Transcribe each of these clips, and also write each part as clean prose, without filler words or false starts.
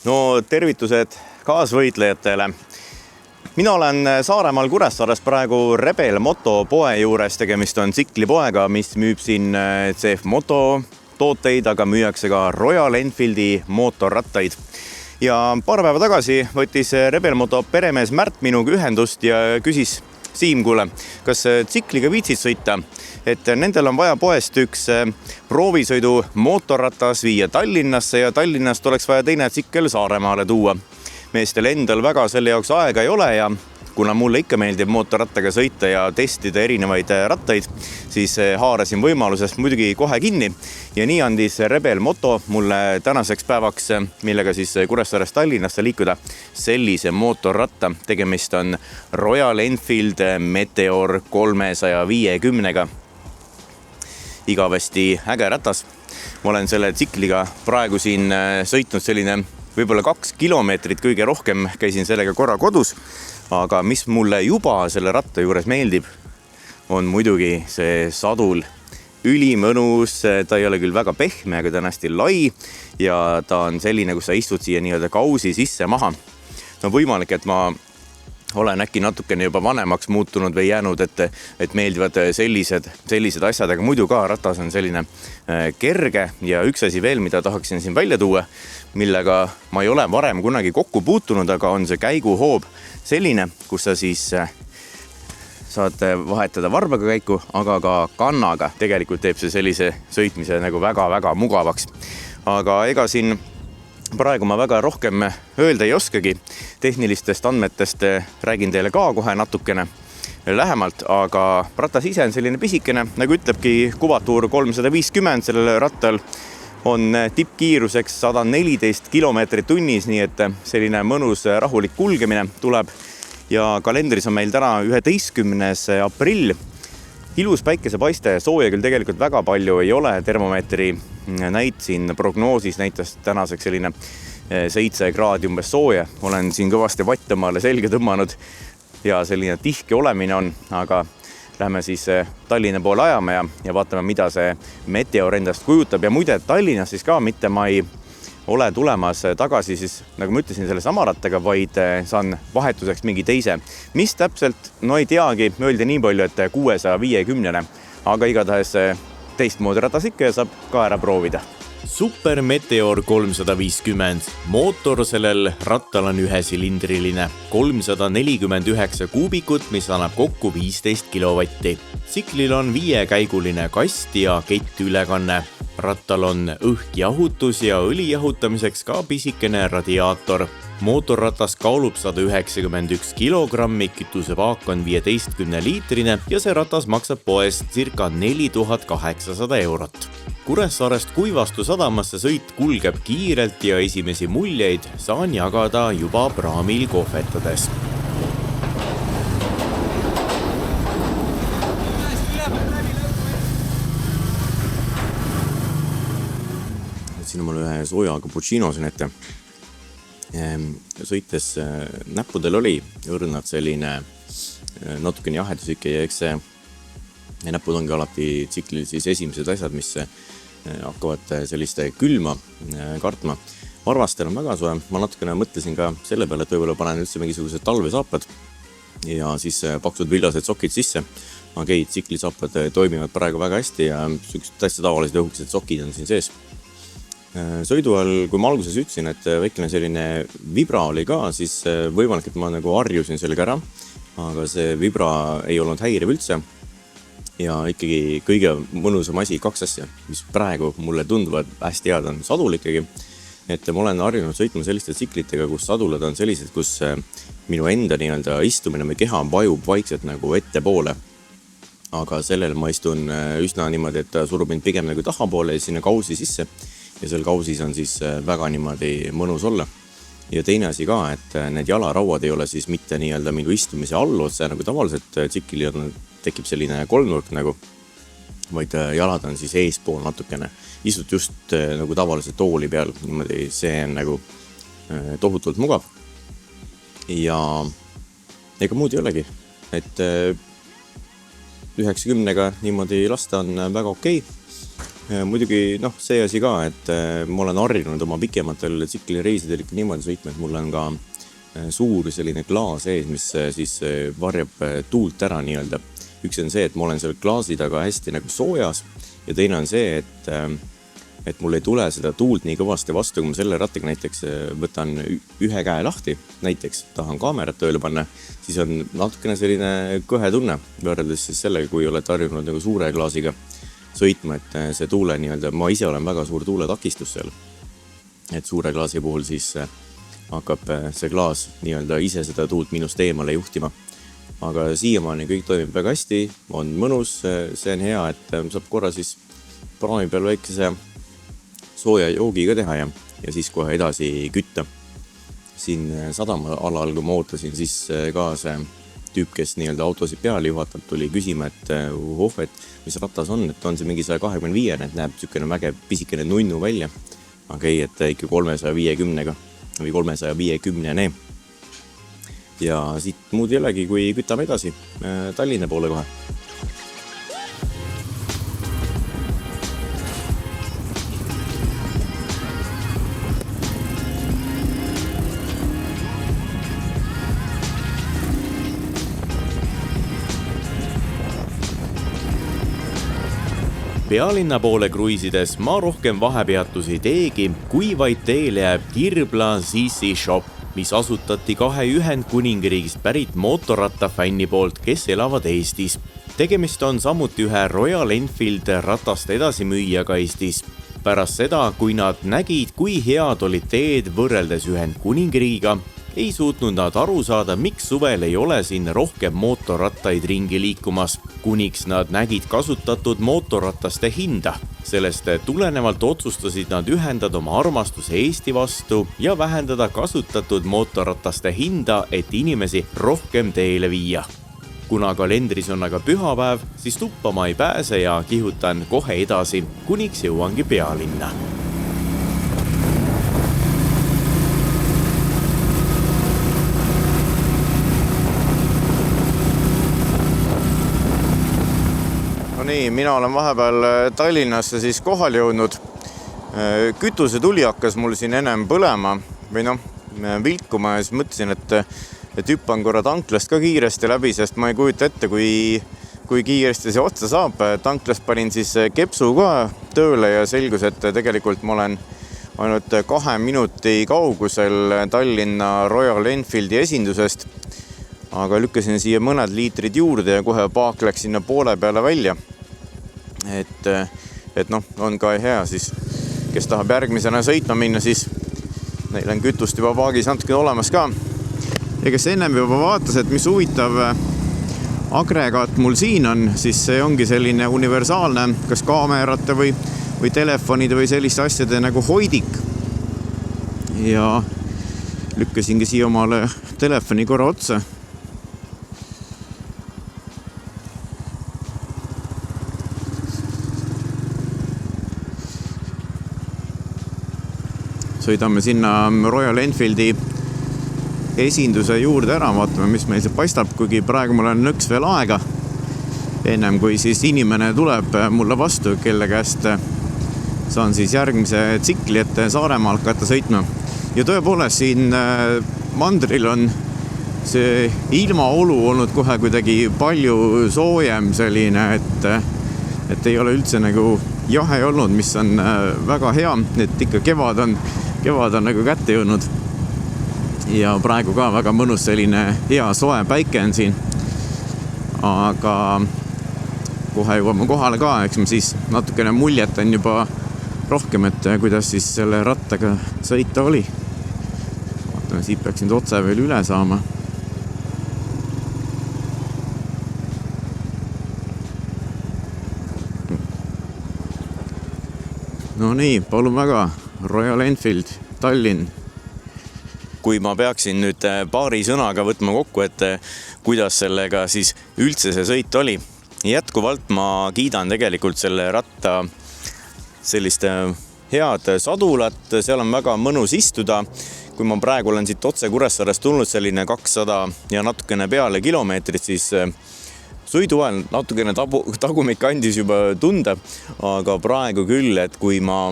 No tervitused kaasvõitlejatele. Mina olen Saaremaal Kuressaares praegu Rebel Moto poe juures. Tegemist on tsiklipoega, mis müüb siin CF Moto tooteid, aga müüakse ka Royal Enfieldi mootorrattaid. Ja paar päeva tagasi võttis Rebel Moto peremees Märt minuga ühendust ja küsis: Siim, kuule, kas tsikliga viitsid sõita? Et nendel on vaja poest üks proovisõidu mootorratas viia Tallinnasse ja Tallinnast oleks vaja teine tsikkel Saaremaale tuua. Meestel endal väga selle jaoks aega ei ole ja kuna mulle ikka meeldib mootorrattaga sõita ja testida erinevaid rattaid, siis haarasin võimalusest muidugi kohe kinni. Ja nii andis Rebel Moto mulle tänaseks päevaks, millega siis Kuressaarest Tallinnasse liikuda, sellise mootorratta. Tegemist on Royal Enfield Meteor 350-ga. Igavesti äge ratas. Ma olen selle tsikliga praegu siin sõitnud selline võib-olla 2 kilomeetrit kõige rohkem, käisin sellega korra kodus, aga mis mulle juba selle ratta juures meeldib, on muidugi see sadul. Ülimõnus, ta ei ole küll väga pehme, aga ta on hästi lai ja ta on selline, kus sa istud siia nii-öelda kausi sisse maha. No võimalik, et ma olen äkki natukene juba vanemaks muutunud või jäänud, et meeldivad sellised asjad, aga muidu ka ratas on selline kerge. Ja üks asi veel, mida tahaksin siin välja tuua, millega ma ei ole varem kunagi kokku puutunud, aga on see käiguhoob selline, kus sa siis saad vahetada varbaga käiku, aga ka kannaga. Tegelikult teeb see sellise sõitmise nagu väga-väga mugavaks. Aga ega siin praegu ma väga rohkem öelda ei oskagi. Tehnilistest andmetest räägin teile ka kohe natukene lähemalt, aga ratas ise on selline pisikene, nagu ütlebki kuvatuur 350 sellel rattal on tippkiiruseks 114 kilomeetrit tunnis, nii et selline mõnus rahulik kulgemine tuleb. Ja kalendris on meil täna 11. aprill. Ilus päikesepaiste, sooja küll tegelikult väga palju ei ole. Termomeetri näit siin prognoosis näitas tänaseks selline 7 kraadi umbes sooja. Olen siin kõvasti vattomale selge tõmmanud ja selline tihke olemine on, aga lähme siis Tallinna poole ajama ja vaatame, mida see Meteor endast kujutab. Ja muide, Tallinnas siis ka mitte ma ei ole tulemas tagasi siis, nagu ma ütlesin, selle sama rattaga, vaid saan vahetuseks mingi teise. Mis täpselt, no ei teagi, öeldi nii palju, et 650, aga igatahes teistmoodi ratas ikka ja saab ka ära proovida. Super Meteor 350. Mootor sellel rattal on ühesilindriline, 349 kuubikut, mis annab kokku 15 kilovatti. Tsiklil on 5-käiguline kast ja kettülekanne. Rattal on õhkjahutus ja õli jahutamiseks ka pisikene radiaator. Mootorratas kaalub 191 kilogrammi, kütusevaak on 15 liitrine ja see ratas maksab poes circa 4800 eurot. Kuressaarest Kuivastu sadamasse sõit kulgeb kiirelt ja esimesi muljeid saan jagada juba praamil kohvetades. Siin on mul ühe sooja cappuccino siin ette. Sõites näppudel oli õrnad selline natukene jahedusik ja eks see näppud ongi alati tsiklil siis esimesed asjad, mis hakkavad selliste külma kartma. Arvastel on väga soe. Ma natukene mõtlesin ka selle peale, et võib-olla panen üldse mingisugused talvesaapad ja siis paksud villased sokid sisse. Okei, tsiklisaapad toimivad praegu väga hästi ja täitsa tavalised õhukesed sokid on siin sees. Sõidu all, kui ma alguses ütlesin, et väikene selline vibra oli ka, siis võimalik, et ma nagu harjusin sellega ära, aga see vibra ei olnud häiriv üldse. Ja ikkagi kõige mõnusam asi, 2 asja, mis praegu mulle tunduvad hästi head on sadul ikkagi. Et ma olen harjunud sõitma selliste tsiklitega, kus sadulad on sellised, kus minu enda nii-öelda istumine või keha vajub vaikselt nagu ette poole. Aga sellel ma istun üsna niimoodi, et surub mind pigem nagu tahapoole ja sinna kausi sisse. Ja seal kausis on siis väga niimoodi mõnus olla. Ja teine asi ka, et need jalarauad ei ole siis mitte nii-öelda minu istumise allotse, nagu tavaliselt tsikli tekib selline kolmnurk nagu, vaid jalad on siis eespool natukene. Istut just nagu tavaliselt tooli peal, niimoodi see on nagu tohutult mugav. Ja ega muud ei olegi, et 90-ga niimoodi lasta on väga okei. Muidugi see asi ka, et ma olen harjunud oma pikematel tsiklireisidel ikka niimoodi sõitma, et mul on ka suur selline klaas ees, mis siis varjab tuult ära nii-öelda. Üks on see, et ma olen seal klaasi taga hästi nagu soojas ja teine on see, et mul ei tule seda tuult nii kõvasti vastu, kui ma selle rattaga näiteks võtan ühe käe lahti, näiteks tahan kaamerat tööle panna, siis on natukene selline kõhe tunne võrreldes siis sellega, kui oled harjunud nagu suure klaasiga sõitma, et see tuule nii-öelda, ma ise olen väga suur tuuletakistus seal, et suure klaasi puhul siis hakkab see klaas nii-öelda ise seda tuult minust eemale juhtima. Aga siiamaani kõik toimib väga hästi, on mõnus, see on hea, et saab korra siis praami peal väikese sooja joogiga teha ja siis kohe edasi kütta. Siin sadama alal, kui ma ootasin, siis ka see tüüp, kes nii-öelda autosid peale juhatab, tuli küsima, et mis ratas on, et on see mingi 125, et näeb niisugune vägev pisikene nunnu välja. Aga ei, et ikka 350 või 350-ne. Ja siit muud ei olegi, kui kütame edasi Tallinna poole kohe. Pealinna poole kruiisides ma rohkem vahepeatusi teegi, kui vaid teele jääb Kirbla CC Shop, mis asutati 2 Ühendkuningriigist pärit mootorrattafänni poolt, kes elavad Eestis. Tegemist on samuti ühe Royal Enfield ratast edasimüüjaga Eestis. Pärast seda, kui nad nägid, kui head olid teed võrreldes Ühendkuningriigiga, ei suutnud nad aru saada, miks suvel ei ole siin rohkem mootorrattaid ringi liikumas, kuniks nad nägid kasutatud mootorrataste hinda. Sellest tulenevalt otsustasid nad ühendada oma armastuse Eesti vastu ja vähendada kasutatud mootorrataste hinda, et inimesi rohkem teele viia. Kuna kalendris on aga pühapäev, siis tuppa ma ei pääse ja kihutan kohe edasi, kuniks jõuangi pealinna. Nii, mina olen vahepeal Tallinnasse siis kohal jõudnud. Kütuse tuli hakkas mul siin ennem põlema või vilkuma ja siis mõtlesin, et hüppan korra tanklast ka kiiresti läbi, sest ma ei kujuta ette, kui kiiresti see otsa saab. Tanklast panin siis kepsu ka tööle ja selgus, et tegelikult ma olen ainult 2 minuti kaugusel Tallinna Royal Enfieldi esindusest, aga lükkasin siia mõned liitrid juurde ja kohe paak läks sinna poole peale välja. Et on ka hea siis, kes tahab järgmisena sõitma minna, siis neil on kütust juba paagis natuke olemas ka. Ja kes ennem juba vaatas, et mis huvitav agregaat mul siin on, siis see ongi selline universaalne, kas kaamerate või telefonide või selliste asjade nagu hoidik. Ja lükkasingi siia omale telefoni korra otsa. Sõidame sinna Royal Enfieldi esinduse juurde ära, vaatame, mis meil see paistab, kuigi praegu mul on nõks veel aega, ennem kui siis inimene tuleb mulle vastu, kelle käest saan siis järgmise tsikli, et Saaremaal hakata sõitma. Ja tõepoolest siin mandril on see ilmaolu olnud kohe kuidagi palju soojem selline, et ei ole üldse nagu jahe olnud, mis on väga hea, et ikka kevad on nagu kätte jõudnud ja praegu ka väga mõnus selline hea soe päike on siin, aga kohe jõuame kohale ka, eks ma siis natukene muljet on juba rohkem, et kuidas siis selle rattaga sõita oli. Vaatame, siit peaks nüüd otse veel üle saama. No nii, palun väga, Royal Enfield, Tallinn. Kui ma peaksin nüüd paari sõnaga võtma kokku, et kuidas sellega siis üldse see sõit oli. Jätkuvalt ma kiidan tegelikult selle ratta sellist head sadulat, seal on väga mõnus istuda. Kui ma praegu olen siit otse Kuressaarest tulnud selline 200 ja natukene peale kilomeetrit, siis sõidu ajal natukene tagumik andis juba tunda, aga praegu küll, et kui ma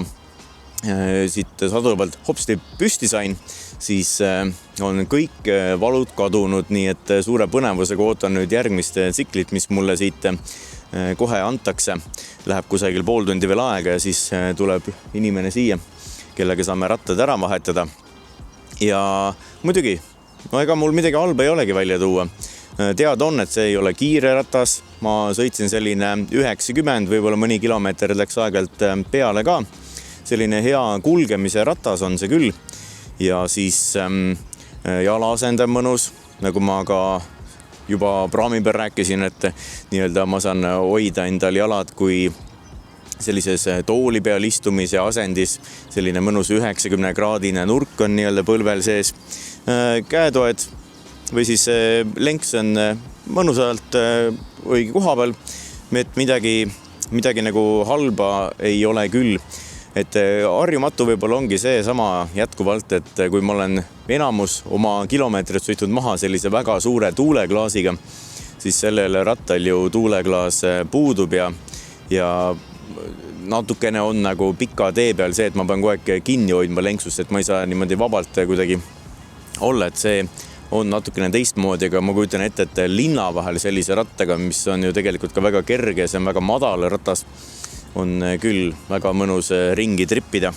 siit sadula pealt hopsti püsti sain, siis on kõik valud kadunud, nii et suure põnevusega ootan nüüd järgmist tsiklit, mis mulle siit kohe antakse. Läheb kusagil pool tundi veel aega ja siis tuleb inimene siia, kellega saame rattad ära vahetada. Ja muidugi, ega mul midagi halba ei olegi välja tuua. Teada on, et see ei ole kiire ratas. Ma sõitsin selline 90, võib-olla mõni kilomeeter läks aegalt peale ka. Selline hea kulgemise ratas on see küll. Ja siis jala asendab mõnus, nagu ma ka juba praami peal rääkisin, et nii-öelda ma saan hoida endal jalad, kui sellises tooli peal istumise asendis selline mõnus 90-kraadine nurk on nii-öelda põlvel sees. Käetoed või siis lenks on mõnusalt õige koha peal, et midagi nagu halba ei ole küll. Et harjumatu võib-olla ongi see sama jätkuvalt, et kui ma olen enamus oma kilomeetrit sõitnud maha sellise väga suure tuuleklaasiga, siis sellele rattal ju tuuleklaas puudub ja natukene on nagu pika tee peal see, et ma pean kogu aeg kinni hoidma lenksust, et ma ei saa niimoodi vabalt kuidagi olla, et see on natukene teistmoodi, aga ma kujutan ette, et linna vahel sellise rattaga, mis on ju tegelikult ka väga kerge, see on väga madal ratas, on küll väga mõnus ringi trippida.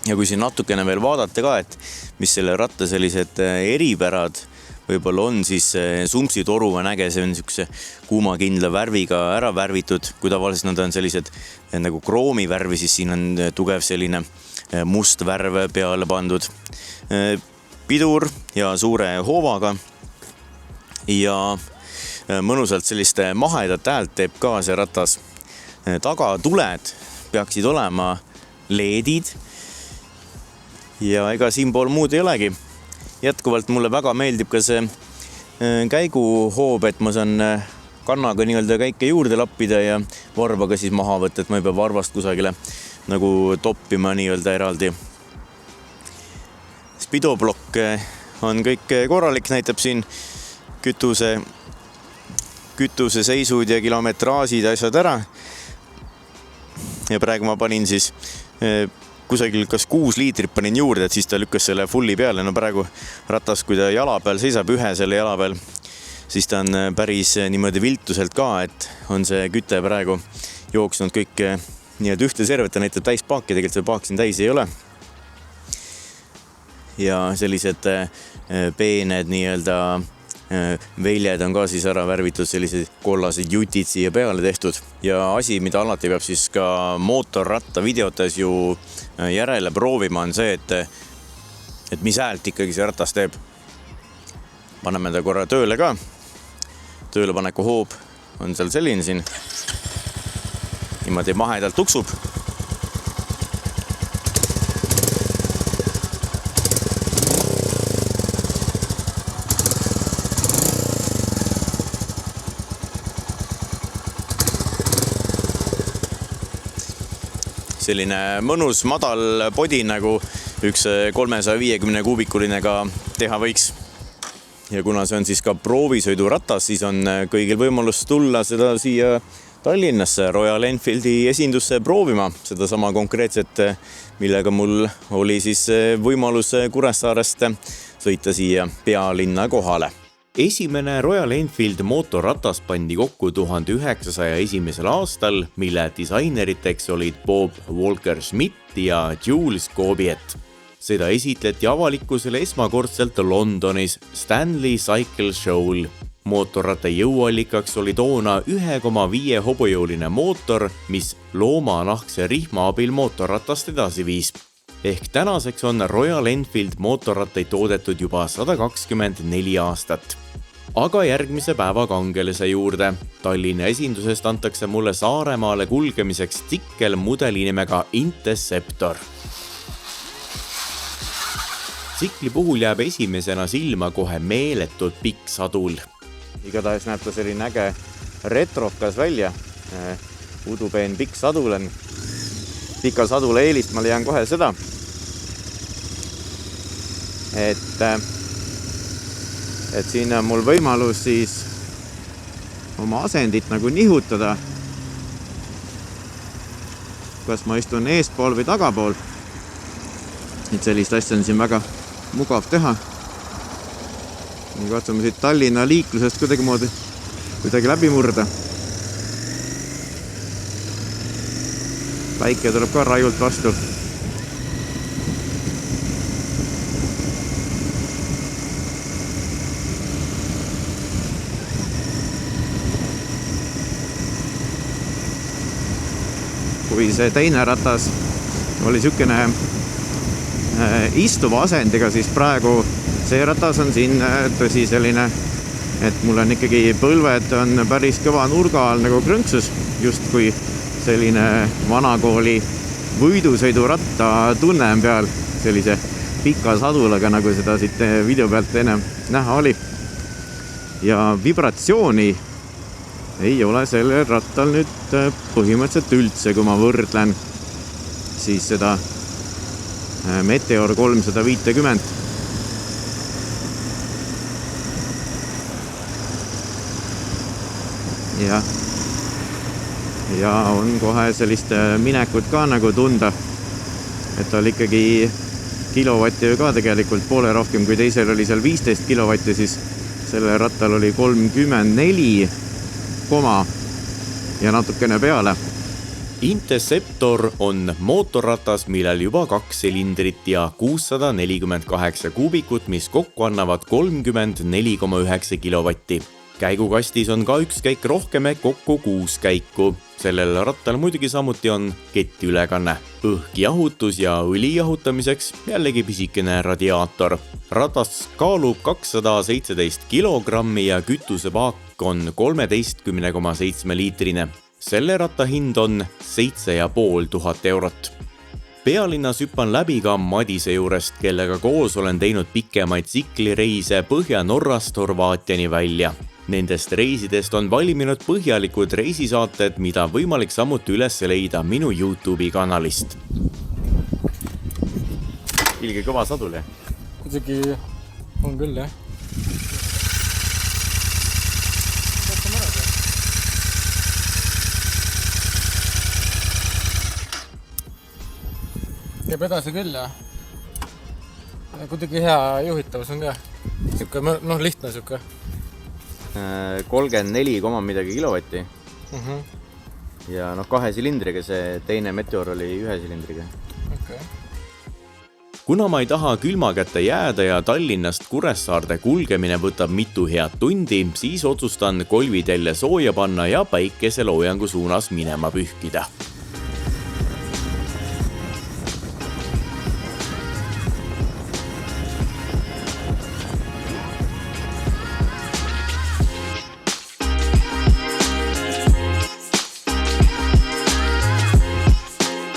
Ja kui siin natukene veel vaadata ka, et mis selle ratta sellised eripärad võib-olla on, siis sumpsitoru on äge, see on niisuguse kuumakindla värviga ära värvitud. Kui tavaliselt nad on sellised nagu kroomi värvi, siis siin on tugev selline must värv peale pandud. Pidur ja suure hoovaga ja mõnusalt selliste mahedat häält teeb ka see ratas. Tagatuled peaksid olema leedid ja ega siin pool muud ei olegi. Jätkuvalt mulle väga meeldib ka see käiguhoob, et ma saan kannaga nii-öelda käike juurde lappida ja varbaga siis maha võtta, et ma ei pea varvast kusagile nagu toppima nii-öelda eraldi. Spidoblokk on kõik korralik, näitab siin kütuse seisud ja kilometraasid ja asjad ära. Ja praegu ma panin siis kusagil kas 6 liitrit panin juurde, et siis ta lükkas selle fulli peale. No praegu ratas, kui ta jala peal seisab ühe selle jala peal, siis ta on päris niimoodi viltuselt ka, et on see küte praegu jooksnud kõik nii-öelda ühte servet ja näitab täis paaki, tegelikult see paak siin täis ei ole. Ja sellised peened nii-öelda veljed on ka siis ära värvitud, sellised kollased jutid siia peale tehtud. Ja asi, mida alati peab siis ka mootorratta videotes ju järele proovima, on see, et mis häält ikkagi see ratas teeb. Paneme ta korra tööle ka. Töölepaneku hoob on seal selline siin. Niimoodi mahedalt tuksub. Selline mõnus madal podi, nagu üks 350 kuubikuline ka teha võiks. Ja kuna see on siis ka proovisõidu ratas, siis on kõigil võimalus tulla seda siia Tallinnasse Royal Enfieldi esindusse proovima. Seda sama konkreetset, millega mul oli siis võimalus Kuressaarest sõita siia pealinna kohale. Esimene Royal Enfield mootorratas pandi kokku 1901. aastal, mille disaineriteks olid Bob Walker-Smith ja Jules Gobiet. Seda esitleti avalikkusele esmakordselt Londonis Stanley Cycle Show'l. Mootorratta jõuallikaks oli toona 1,5 hobujõuline mootor, mis loomanahkse rihma abil mootorratast edasi viis. Ehk tänaseks on Royal Enfield mootorrattaid toodetud juba 124 aastat. Aga järgmise päeva kangelase juurde. Tallinna esindusest antakse mulle Saaremaale kulgemiseks tsikkel mudeli nimega Interceptor. Tsikli puhul jääb esimesena silma kohe meeletult pikk sadul. Igatahes näeb ta selline äge retrokas välja. Udupeen pikk sadul on. Pika sadule eelist ma leian kohe seda, et siin on mul võimalus siis oma asendit nagu nihutada. Kas ma istun eespool või tagapool. Et sellist asja on siin väga mugav teha. Nii katsume siit Tallinna liiklusest kuidagi läbi murda. Päike tuleb ka rajult vastu. Kui see teine ratas oli sükene istuva asendiga, siis praegu see ratas on siin tõsi selline, et mul on ikkagi põlved on päris kõva nurga all nagu krõnksus, just kui selline vanakooli võidusõiduratta tunne on peal sellise pika sadulaga, nagu seda siit video pealt enne näha oli. Ja vibratsiooni ei ole sellel rattal nüüd põhimõtteliselt üldse, kui ma võrdlen siis seda Meteor 350. Ja on kohe sellist minekut ka nagu tunda, et oli ikkagi kilovatti ka tegelikult poole rohkem, kui teisel oli seal 15 kilovatti, siis selle rattal oli 34 ja natukene peale. Interceptor on mootorratas, millel juba 2 silindrit ja 648 kuubikut, mis kokku annavad 34,9 kilovatti. Käigukastis on ka üks käik rohkem, kokku 6 käiku. Sellel rattal muidugi samuti on kettiülekanne. Õhkjahutus ja õli jahutamiseks jällegi pisikene radiaator. Ratas kaalub 217 kilogrammi ja kütusepaak on 13,7 liitrine. Selle ratta hind on 7500 eurot. Pealinnas hüppan läbi ka Madise juurest, kellega koos olen teinud pikemaid tsiklireise Põhja-Norrast Horvaatiani välja. Nendest reisidest on valminud põhjalikud reisisaated, mida võimalik samuti üles leida minu YouTube'i kanalist. Ilge kõva sadul, jah? Kuidagi on küll, jah. Teeb edasi küll, jah. Kuidagi hea juhitavus on ka. Lihtne süke. 34, midagi kilovatti. Ja 2 silindriga, see teine Meteor oli 1 silindriga. Okay. Kuna ma ei taha külma kätte jääda ja Tallinnast Kuressaarde kulgemine võtab mitu head tundi, siis otsustan kolvitelle sooja panna ja päikeseloojangu suunas minema pühkida.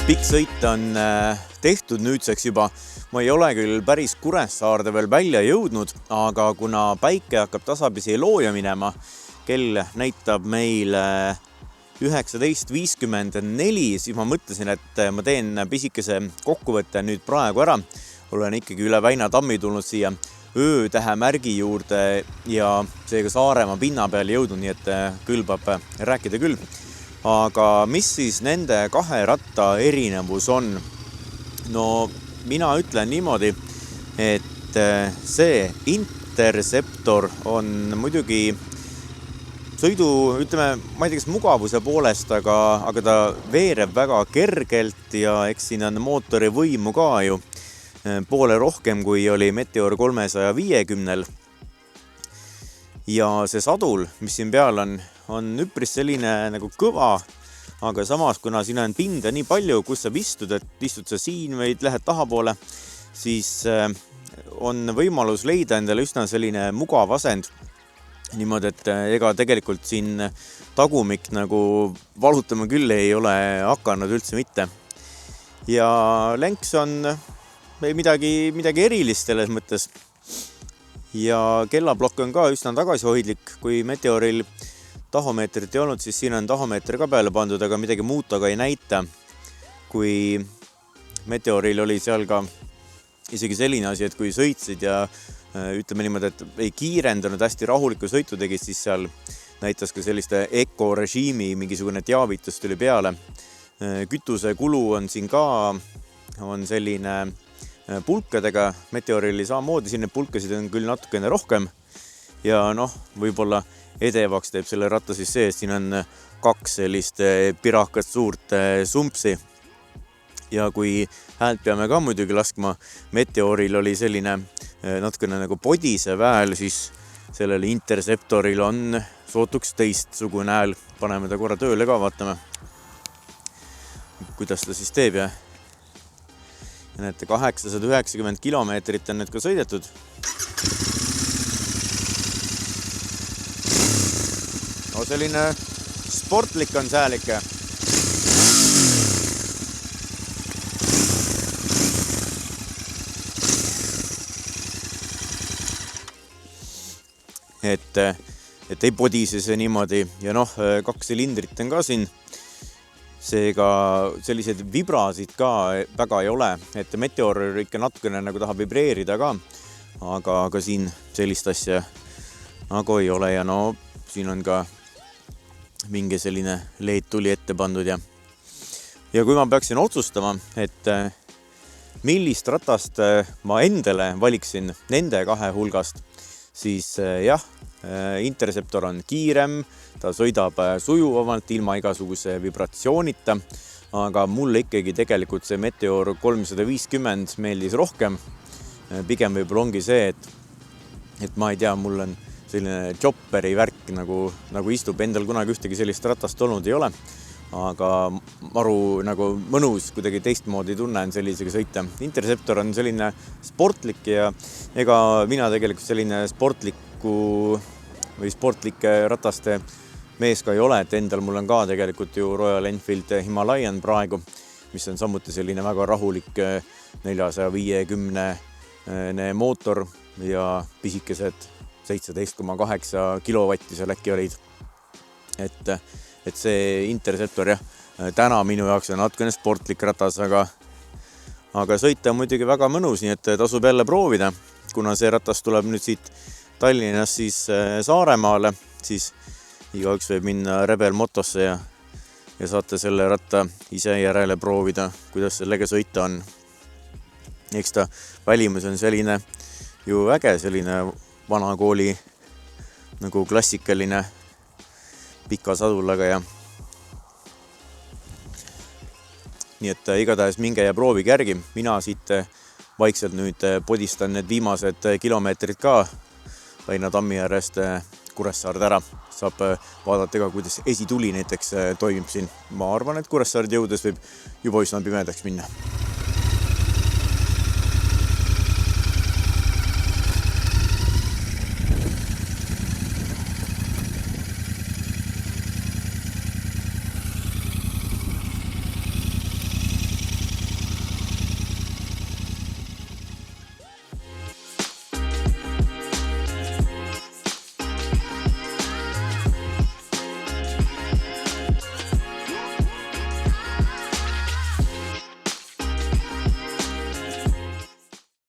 Pikk sõit on tehtud nüüdseks juba. Ma ei ole küll päris Kuressaarde veel välja jõudnud, aga kuna päike hakkab tasapisi looja minema, kell näitab meil 19.54, siis ma mõtlesin, et ma teen pisikese kokkuvõtte nüüd praegu ära. Olen ikkagi üle Väina tammi tulnud siia öötähe märgi juurde ja seega Saaremaa pinna peal jõudnud, nii et kõlbab rääkida küll. Aga mis siis nende 2 ratta erinevus on? No mina ütlen niimoodi, et see Interceptor on muidugi sõidu, ütleme, ma ei tea, kas mugavuse poolest, aga ta veereb väga kergelt ja eks siin on mootori võimu ka ju poole rohkem, kui oli Meteor 350. Ja see sadul, mis siin peal on üpris selline nagu kõva, aga samas, kuna siin on pinda nii palju, kus sa istud, et istud sa siin või lähed tahapoole, siis on võimalus leida endale üsna selline mugav asend. Niimoodi, et ega tegelikult siin tagumik nagu valutama küll ei ole hakanud üldse mitte. Ja lenks on midagi erilist selles mõttes. Ja kellaplokk on ka üsna tagasihoidlik, kui Meteoril tahomeetrit ei olnud, siis siin on tahomeeter ka peale pandud, aga midagi muud taga ei näita. Kui Meteoril oli seal ka isegi selline asi, et kui sõitsid ja ütleme niimoodi, et ei kiirendanud, hästi rahulikku sõitu tegid, siis seal näitas ka selliste ökorežiimi mingisugune teavitus tuli peale. Kütuse kulu on siin ka, on selline pulkadega, Meteoril samamoodi, siin neid pulkasid on küll natukene rohkem ja võib-olla edevaks teeb selle ratta siis see, et siin on 2 sellist pirakat suurt sumpsi. Ja kui häält peame ka muidugi laskma, Meteoril oli selline natukene nagu podise hääl, siis sellel Interceptoril on sootuks teistsugune hääl. Paneme ta korra tööle ka, vaatame, kuidas ta siis teeb. Ja näete, 890 kilomeetrit on need ka sõidetud. Selline sportlik on säälike. Et ei podise see niimoodi ja 2 silindrit on ka siin. Seega sellised vibrasid ka väga ei ole, et Meteor ikka natukene nagu tahab vibreerida ka, aga siin sellist asja nagu ei ole ja siin on ka mingi selline LED tuli ette pandud ja kui ma peaksin otsustama, et millist ratast ma endale valiksin nende 2 hulgast, siis jah, Interceptor on kiirem, ta sõidab sujuvamalt ilma igasuguse vibratsioonita, aga mulle ikkagi tegelikult see Meteor 350 meeldis rohkem. Pigem võib-olla ongi see, et ma ei tea, mul on selline chopperi värk nagu istub, endal kunagi ühtegi sellist ratast olnud ei ole, aga maru nagu mõnus, kuidagi teistmoodi tunnen sellisega sõita. Interceptor on selline sportlik ja ega mina tegelikult selline sportlike rataste mees ka ei ole, et endal mul on ka tegelikult ju Royal Enfield Himalayan praegu, mis on samuti selline väga rahulik 450 mootor ja pisikesed 17,8 kilovatti seal äkki olid. Et see Interceptor jah, täna minu jaoks on natukene sportlik ratas, aga sõita on muidugi väga mõnus, nii et tasub jälle proovida. Kuna see ratas tuleb nüüd siit Tallinnast siis Saaremaale, siis igaüks võib minna Rebel Motosse ja saate selle ratta ise järele proovida, kuidas sellega sõita on. Eks ta välimus on selline ju äge, selline vanakooli nagu klassikaline pika sadulaga ja nii et igatahes minge ja proovige järgi. Mina siit vaikselt nüüd podistan need viimased kilomeetrid ka Väina tammi äärest Kuressaarde ära. Saab vaadata ka, kuidas esituli näiteks toimib siin. Ma arvan, et Kuressaarde jõudes võib juba üsna pimedaks minna.